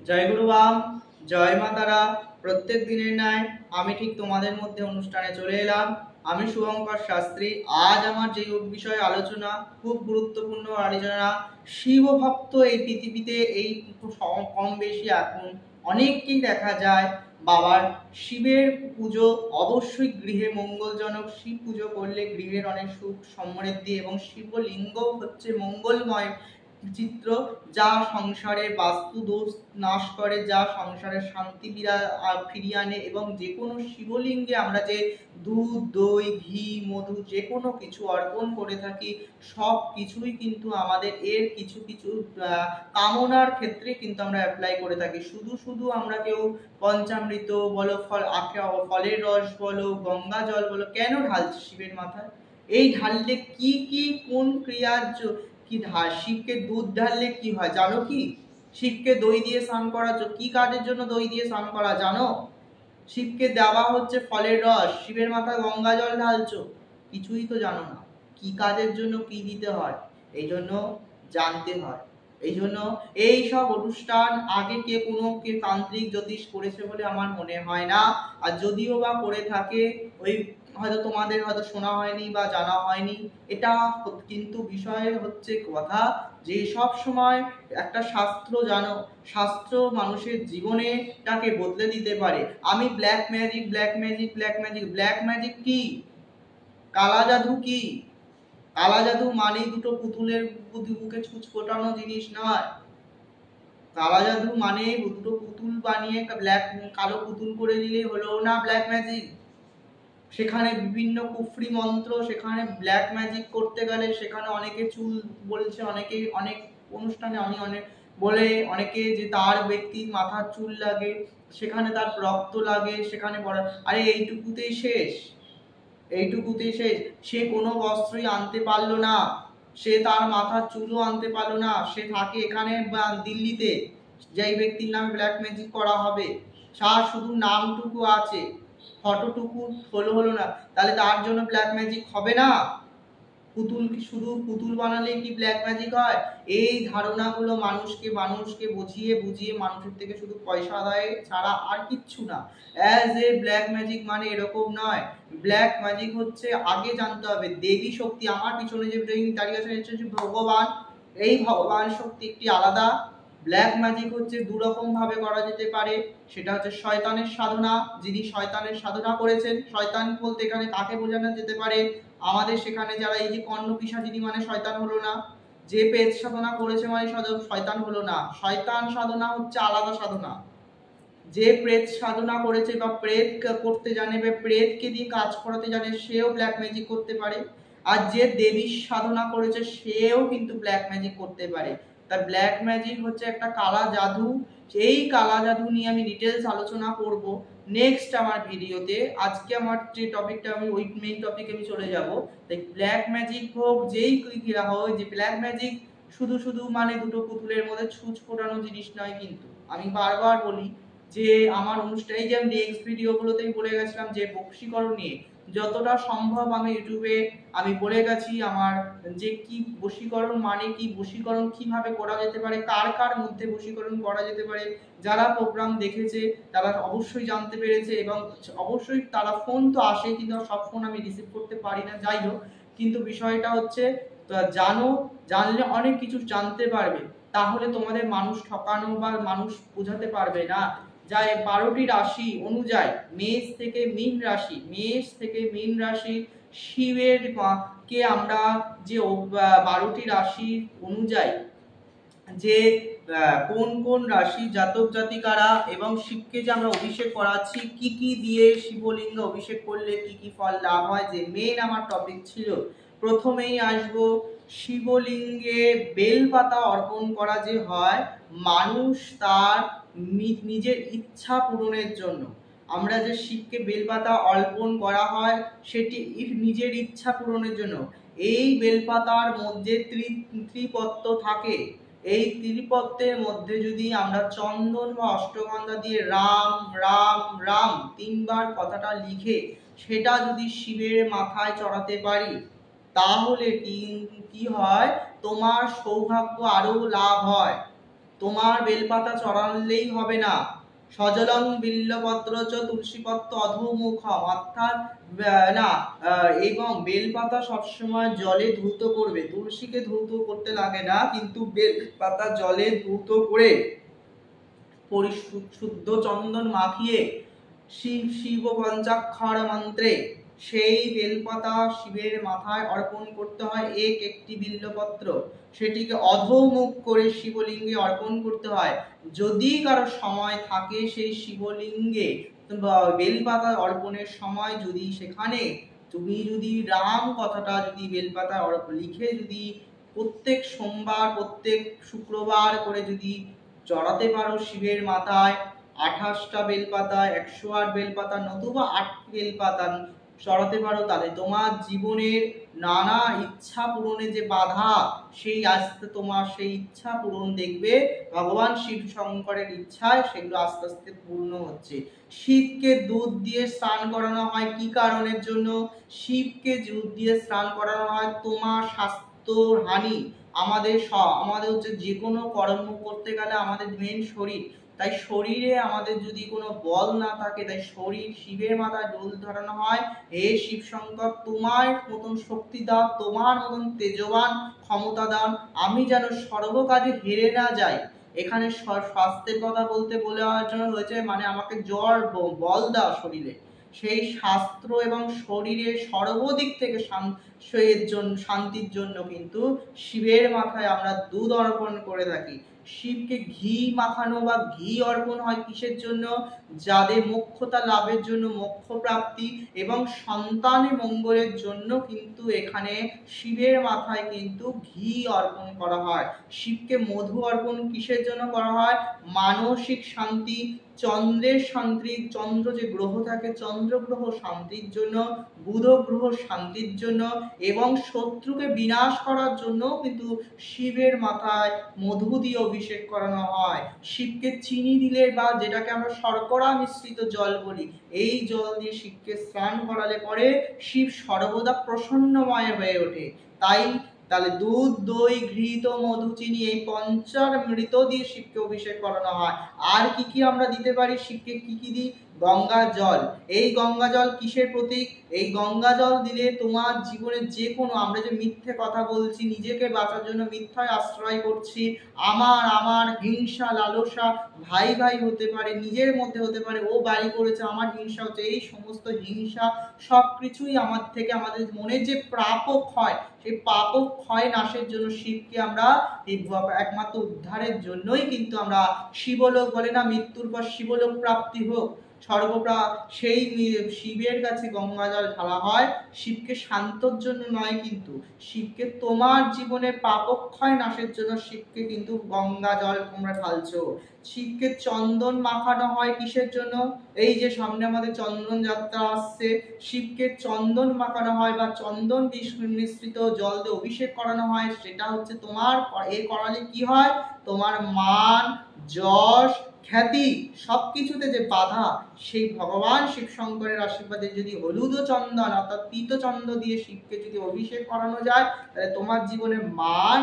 জয় গুরু বাম, জয় মা তারা। প্রত্যেক দিনের ন্যায় আমি ঠিক তোমাদের মধ্যে অনুষ্ঠানে চলে এলাম। আমি শুভঙ্কর শাস্ত্রী। আজ আমার যে বিষয়ে আলোচনা, খুব গুরুত্বপূর্ণ আলোচনা। শিব ভক্ত এই পৃথিবীতে এই কম বেশি এখন অনেককেই দেখা যায়। বাবার শিবের পুজো অবশ্যই গৃহে মঙ্গলজনক। শিব পুজো করলে গৃহের অনেক সুখ সমৃদ্ধি, এবং শিবলিঙ্গ হচ্ছে মঙ্গলময় চিত্র, যা সংসারে বাস্তু দোষ নাশ করে, যা সংসারে শান্তি ফিরিয়ে আনে। এবং যে কোনো শিবলিঙ্গে আমরা যে দুধ, দই, ঘি, মধু যে কোনো কিছু অর্পণ করে থাকি, সব কিছুই কিন্তু আমাদের এর কিছু কিছু কামনার ক্ষেত্রে কিন্তু আমরা অ্যাপ্লাই করে থাকি। শুধু শুধু আমরা কেউ পঞ্চামৃত বলো, ফলের রস বলো, গঙ্গা জল বলো, কেন ঢালছি শিবের মাথায়? এই ঢাললে কি কি কোন ক্রিয়ার কি শিবকে দুধ ঢাললে কি হয় জানো কি? শিবকে দই দিয়ে স্নান করা কি কাজের জন্য দই দিয়ে স্নান করা জানো? শিবকে দেওয়া হচ্ছে ফলের রস, শিবের মাথায় গঙ্গা জল ঢালছো, কিছুই তো জানো না কি কাজের জন্য কি দিতে হয়। এই জন্য জানতে হয়। এই জন্য এই সব অনুষ্ঠান আগে কে তান্ত্রিক জ্যোতিষ করেছে বলে আমার মনে হয় না। আর যদিও বা করে থাকে, ওই হয়তো তোমাদের হয়তো শোনা হয়নি বা জানা হয়নি। এটা কিন্তু বিষয় হচ্ছে কথা যে সব সময় একটা শাস্ত্র জানো, শাস্ত্র মানুষের জীবনেটাকে বদলে দিতে পারে। আমি black magic black magic black magic black magic কি? কালা জাদু কি? কালা জাদু মানেই দুটো পুতুলের বুকে ছুঁচ ফোটানো জিনিস নয়। কালা জাদু মানে দুটো পুতুল বানিয়ে কালো পুতুল করে দিলেই হলো না ব্ল্যাক ম্যাজিক। সেখানে বিভিন্ন কুফরি মন্ত্র, সেখানে ব্ল্যাক ম্যাজিক করতে গেলে সেখানে অনেকে চুল বলছে, অনেকে অনেক অনুষ্ঠানে অনেক বলে, অনেকে যে তার ব্যক্তির মাথার চুল লাগে, সেখানে তার রক্ত লাগে, সেখানে বড় আরে এইটুকুতেই শেষ, এইটুকুতেই শেষ। সে কোনো বস্ত্রই আনতে পারলো না, সে তার মাথার চুলও আনতে পারলো না। সে থাকে এখানে দিল্লিতে, যেই ব্যক্তির নামে ব্ল্যাক ম্যাজিক করা হবে, তার শুধু নামটুকু আছে, ফটোটুকু হলো না, তাহলে তার জন্য ব্ল্যাক ম্যাজিক হবে না? পুতুল কি শুধু পুতুল বানালে কি ব্ল্যাক ম্যাজিক হয়? এই ধারণাগুলো মানুষকে বুঝিয়ে বুঝিয়ে মানুষের থেকে শুধু পয়সা আদায় ছাড়া আর কিচ্ছু না। অ্যাজ এ ব্ল্যাক ম্যাজিক মানে এরকম নয়। ব্ল্যাক ম্যাজিক হচ্ছে আগে জানতে হবে দেবী শক্তি। আমার পিছনে যে দাঁড়িয়ে আছে ভগবান, এই ভগবান শক্তি একটি আলাদা। ব্ল্যাক ম্যাজিক হচ্ছে দুরকম ভাবে করা যেতে পারে। সেটা হচ্ছে শয়তানের সাধনা, যিনি শয়তানের সাধনা করেছেন। শয়তান বলতে এখানে কাকে বোঝানো যেতে পারে? আমাদের সেখানে যারা এই যে কর্ণ পিশাচিনী মানে শয়তান হলো না, যে প্রেত সাধনা করেছে মানে শয়তান হলো না। শয়তান সাধনা হচ্ছে আলাদা সাধনা। যে প্রেত সাধনা করেছে বা প্রেত করতে জানে বা প্রেতকে দিয়ে কাজ করাতে জানে, সেও ব্ল্যাক ম্যাজিক করতে পারে। আর যে দেবীর সাধনা করেছে সেও কিন্তু ব্ল্যাক ম্যাজিক করতে পারে। তার ব্ল্যাক ম্যাজিক হচ্ছে একটা কালা জাদু। এই কালা জাদু নিয়ে আমি ডিটেলস আলোচনা করব নেক্সট আমার ভিডিওতে। আজকে আমার যে টপিকটা, আমি ওই মেইন টপিকে আমি চলে যাব। তাই ব্ল্যাক ম্যাজিক হোক যেই ক্রিয়া হোক, যে ব্ল্যাক ম্যাজিক শুধু শুধু মানে দুটো পুতুলের মধ্যে ছুঁচ ফোটানো জিনিস নয়। কিন্তু আমি বারবার বলি যে আমার অনুষ্ঠানে যে নেক্সট ভিডিওগুলোতে আমি বলে গেছিলাম যে বশীকরণ নিয়ে যতটা সম্ভব আমি ইউটিউবে আমি বলে গেছি। আমার যে কি বশীকরণ মানে কি, বশীকরণ কিভাবে করা যেতে পারে, কার কার মধ্যে বশীকরণ করা যেতে পারে, যারা প্রোগ্রাম দেখেছে তারা অবশ্যই জানতে পেরেছে। এবং অবশ্যই তারা ফোন তো আসে, কিন্তু সব ফোন আমি রিসিভ করতে পারি না, যাই হোক। কিন্তু বিষয়টা হচ্ছে জানো, জানলে অনেক কিছু জানতে পারবে। তাহলে তোমাদের মানুষ ঠকানো বা মানুষ বোঝাতে পারবে না। যায় 12টি রাশি অনুযায়ী মেষ থেকে মীন রাশি শিবের কে আমরা যে 12টি রাশি অনুযায়ী যে কোন কোন রাশি জাতক জাতিকারা এবং শিবকে যে আমরা অভিষেক করাচ্ছি, কি কি দিয়ে শিবলিঙ্গ অভিষেক করলে কি কি ফল লাভ হয়, যে মেন আমার টপিক ছিল। প্রথমেই আসবো শিবলিঙ্গে বেলপাতা অর্পণ করা যে হয় মানুষ তার নিজের ইচ্ছা পূরণের জন্য। আমরা যে শিবকে বেলপাতা অর্পণ করা হয় সেটি নিজের ইচ্ছা পূরণের জন্য। এই বেলপাতার মধ্যে ত্রিপত্র থাকে। এই ত্রিপত্রের মধ্যে যদি আমরা চন্দন বা অষ্টগন্ধা দিয়ে রাম রাম রাম 3বার কথাটা লিখে সেটা যদি শিবের মাথায় চড়াতে পারি, তাহলে কি হয়, তোমার সৌভাগ্য আরো লাভ হয়। তোমার বেলপাতা চড়ালেই হবে না। সজলং বিল্লপত্র চ তুলসীপত্র অধোমুখম, অর্থাৎ না এবং বেলপাতা সবসময় জলে ধৌত করবে। তুলসীকে ধৌত করতে লাগে না, কিন্তু বেলপাতা জলে ধৌত করে পরিশুদ্ধ চন্দন মাখিয়ে শিব পঞ্চাক্ষর মন্ত্রে সেই বেলপাতা শিবের মাথায় অর্পণ করতে হয়। একটি বিল্লপত্র সেটিকে অধোমুখ করে শিবলিঙ্গে অর্পণ করতে হয়। যদি কারো সময় থাকে সেই শিবলিঙ্গে বেলপাতা অর্পণের সময় যদি সেখানে তুমি যদি রাম কথাটা যদি বেলপাতা লিখে যদি প্রত্যেক সোমবার প্রত্যেক শুক্রবার করে যদি চড়াতে পারো শিবের মাথায়, 28টা বেলপাতা, 108 বেলপাতা, নতুবা 8 বেলপাতা চড়াতে পারো, তাহলে তোমার জীবনের নানা ইচ্ছা পূরণে যে বাধা, সেই আস্তে তোমার সেই ইচ্ছা পূরণ দেখবে ভগবান শিব শঙ্করের ইচ্ছায় সেগুলো আস্তে আস্তে পূর্ণ হচ্ছে। শিবকে দুধ দিয়ে স্নান করানো হয় কি কারণের জন্য? শিবকে দুধ দিয়ে স্নান করানো হয় তোমার স্বাস্থ্য হানি, আমাদের হচ্ছে যে কোনো কর্ম করতে গেলে আমাদের মেন শরীর, তাই শরীরে আমাদের যদি কোনো বল না থাকে, তাই শরীর শিবের মাথায় দোল ধরানো হয়। হে শিব শঙ্কর, তোমার মতন শক্তি দাও, তোমার মতন তেজবান ক্ষমতা দান, আমি যেন সর্বকাজে হেরে না যাই। এখানে স্বাস্থ্যের কথা বলতে বলার জন্য হয়েছে, মানে আমাকে বল দাও শরীরে। সেই শাস্ত্র এবং শরীরের সর্বদিক থেকে শান্তির জন্য কিন্তু শিবের মাথায় আমরা দুধ অর্পণ করে থাকি। শিবকে ঘি মাখানো বা ঘি অর্পণ হয় কিসের জন্য? যাদের মোক্ষতা লাভের জন্য, মোক্ষ প্রাপ্তি এবং সন্তানের মঙ্গলের জন্য কিন্তু এখানে শিবের মাথায় কিন্তু ঘি অর্পণ করা হয়। শিবকে মধু অর্পণ কিসের জন্য করা হয়? মানসিক শান্তি, চন্দ্রের শান্তি, চন্দ্র যে গ্রহ থাকে চন্দ্র গ্রহ শান্তির জন্য, বুধ গ্রহ শান্তির জন্য এবং শত্রুকে বিনাশ করার জন্য কিন্তু শিবের মাথায় মধু দিয়ে অভিষেক করানো হয়। শিবকে চিনি দিলে বা যেটাকে আমরা শর্করা মিশ্রিত জল বলি, এই জল দিয়ে শিবকে স্নান করালে পরে শিব সর্বদা প্রসন্নময় হয়ে ওঠে। তাহলে দুধ, দই, ঘৃত, মধু, চিনি এই পঞ্চামৃত দিয়ে শিবকে অভিষেক করানো হয়। আর কি কি আমরা দিতে পারি শিবকে? কি কি দিই? গঙ্গা জল। এই গঙ্গা জল কিসের প্রতীক? এই গঙ্গা জল দিলে তোমার জীবনে যে কোনো, আমরা যে মিথ্যে কথা বলছি, নিজেকে বাঁচার জন্য মিথ্যায় আশ্রয় করছি, আমার হিংসা লালসা, ভাই ভাই হতে পারে, নিজের মধ্যে হতে পারে, ও বাড়ি করেছে আমার হিংসা হচ্ছে, এই সমস্ত হিংসা সবকিছুই আমার থেকে আমাদের মনের যে প্রাপক হয়, সেই পাপক ক্ষয় নাশের জন্য শিবকে আমরা এই একমাত্র উদ্ধারের জন্যই কিন্তু আমরা শিবলোক বলে না, মৃত্যুর পর শিবলোক প্রাপ্তি হোক সেই শিবের কাছে গঙ্গা জল ঢালা হয়। শিবকে শান্তর জন্য নয়, কিন্তু শিবকে তোমার জীবনের পাপক্ষয় নাশের জন্য শিবকে কিন্তু গঙ্গা জল তোমরা ঢালছো। শিবকে চন্দন মাখানো হয় কিসের জন্য? এই যে সামনে আমাদের চন্দন যাত্রা আসছে, শিবকে চন্দন মাখানো হয় বা চন্দন মিশ্রিত জল দিয়ে অভিষেক করানো হয়। সেটা হচ্ছে তোমার করালে কি হয়? তোমার মান, যশ, খ্যাতি সবকিছুতে যে বাধা, সেই ভগবান শিব শঙ্করের আশীর্বাদে যদি হলুদ চন্দন অর্থাৎ পীতচন্দ্র দিয়ে শিবকে যদি অভিষেক করানো যায়, তাহলে তোমার জীবনে মান,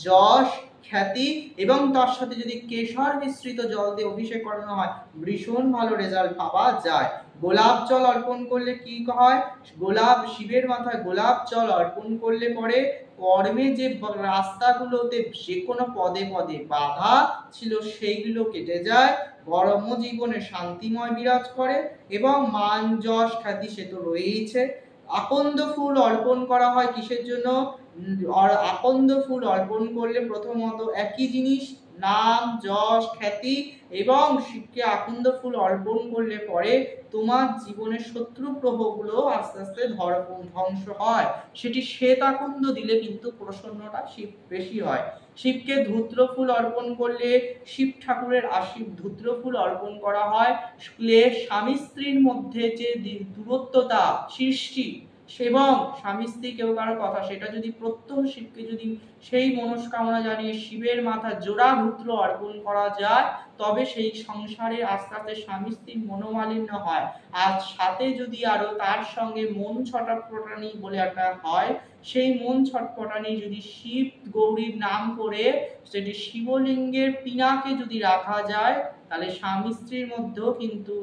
যশ, খ্যাতি এবং তার সাথে যদি কেশর মিশ্রিত জল দিয়ে অভিষেক করানো হয়, ভীষণ ভালো রেজাল্ট পাওয়া যায়। গোলাপ জল অর্পণ করলে কি হয়? শিবের মাথায় গোলাপ জল অর্পণ করলে পরে কর্মে যে রাস্তাগুলোতে যে কোনো পদে পদে বাধা ছিল সেইগুলো কেটে যায়, কর্মজীবনে শান্তিময় বিরাজ করে এবং মান, যশ, খ্যাতি সে তো রয়েইছে। আকন্দ ফুল অর্পণ করা হয় কিসের জন্য? আকন্দ ফুল অর্পণ করলে প্রথমত একই জিনিস, নাম, যশ, খ্যাতি এবং শিবকে আকন্দ ফুল অর্পণ করলে পরে তোমার জীবনের শত্রু গ্রহগুলো আস্তে আস্তে ধ্বংস হয়। সেটি শ্বেত আকন্দ দিলে কিন্তু প্রসন্নতা শিব বেশি হয়। শিবকে ধূত্র ফুল অর্পণ করলে শিব ঠাকুরের ধূত্র ফুল অর্পণ করা হয় স্বামী স্ত্রীর মধ্যে যে দূরত্বতা সৃষ্টি এবং স্বামী স্ত্রী কেউ কারো কথা সেটা যদি প্রত্যহ শিবকে যদি সেই মনস্কামনা জানিয়ে শিবের মাথা জোড়া ধূত্র অর্পণ করা যায়, তবে সেই সংসারে আস্তে আস্তে স্বামী স্ত্রীর মনোমালিন্য হয়। আর সাথে যদি আরো তার সঙ্গে মন ছটাফটানি বলে একটা হয়, সেই মন ছটফটানি যদি শিব গৌরীর নাম করে সেটি শিবলিঙ্গের পিনাকে যদি রাখা যায়, তাহলে স্বামী স্ত্রীর মধ্যেও কিন্তু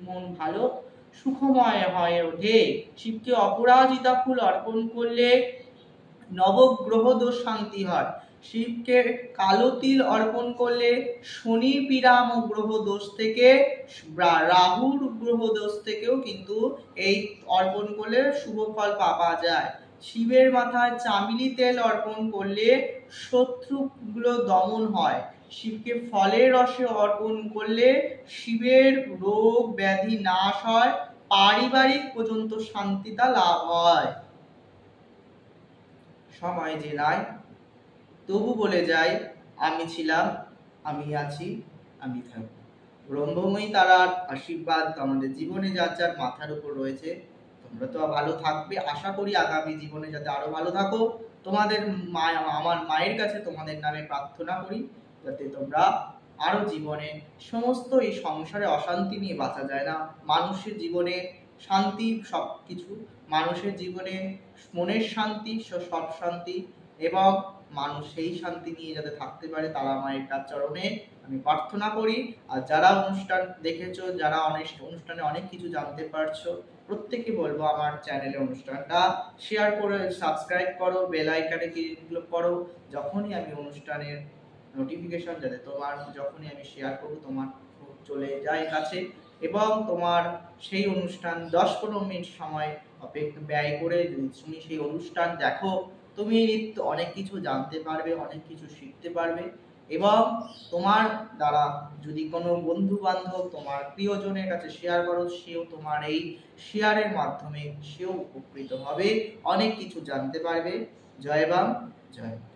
মন ভালো সুখময় হয়ে ওঠে। শিবকে অপরাজিতা ফুল অর্পণ করলে নবগ্রহ দোষ শান্তি হয়। শিবকে কালো তিল অর্পণ করলে শনি পীড়াম গ্রহ দোষ থেকে, রাহুর গ্রহ দোষ থেকেও কিন্তু এই অর্পণ করলে শুভ ফল পাওয়া যায়। শিবের মাথায় চামেলি তেল অর্পণ করলে শত্রুগুলো দমন হয়। শিবকে ফলের রসে অর্পণ করলে শিবের রোগ ব্যাধি নাশ হয়, পারিবারিক পর্যন্ত শান্তিটা লাভ হয়। সময় যে নাই, তবু বলে যাই, আমি ছিলাম, আমি আছি, আমি থাকব। ব্রহ্মময়ী তারার আশীর্বাদ আমাদের জীবনে যার যার মাথার উপর রয়েছে। তোমরা তো ভালো থাকবে, আশা করি আগামী জীবনে যাতে আরো ভালো থাকো। তোমাদের আমার মায়ের কাছে তোমাদের নামে প্রার্থনা করি, যাতে তোমরা আরো জীবনে সমস্ত এই সংসারে অশান্তি নিয়ে বাঁচা যায় না, মানুষের জীবনে শান্তি, সবকিছু মানুষের জীবনে মনের শান্তি, সব শান্তি, এবং মানুষ সেই শান্তি নিয়ে যাতে থাকতে পারে, তারা মায়ের চরণে আমি প্রার্থনা করি। আর যারা অনুষ্ঠান দেখেছো, যারা অনুষ্ঠানে অনেক কিছু জানতে পারছো, প্রত্যেকে বলবো আমার চ্যানেলে অনুষ্ঠানটা শেয়ার করে সাবস্ক্রাইব করো, বেল আইকনে ক্লিক করো, যখনই আমি অনুষ্ঠানের নোটিফিকেশন যাতে তোমার, যখনই আমি শেয়ার করব তোমার চলে যায় কাছে, এবং তোমার সেই অনুষ্ঠান 10-15 মিনিট সময় অপেক্ষা ব্যয় করে যদি তুমি সেই অনুষ্ঠান দেখো, তুমি নিত্য অনেক কিছু জানতে পারবে, অনেক কিছু শিখতে পারবে, এবং তোমার দ্বারা যদি কোনো বন্ধু বান্ধব তোমার প্রিয়জনের কাছে শেয়ার করো, সেও তোমার এই শেয়ারের মাধ্যমে সেও উপকৃত হবে, অনেক কিছু জানতে পারবে। জয় বাম, জয় মা।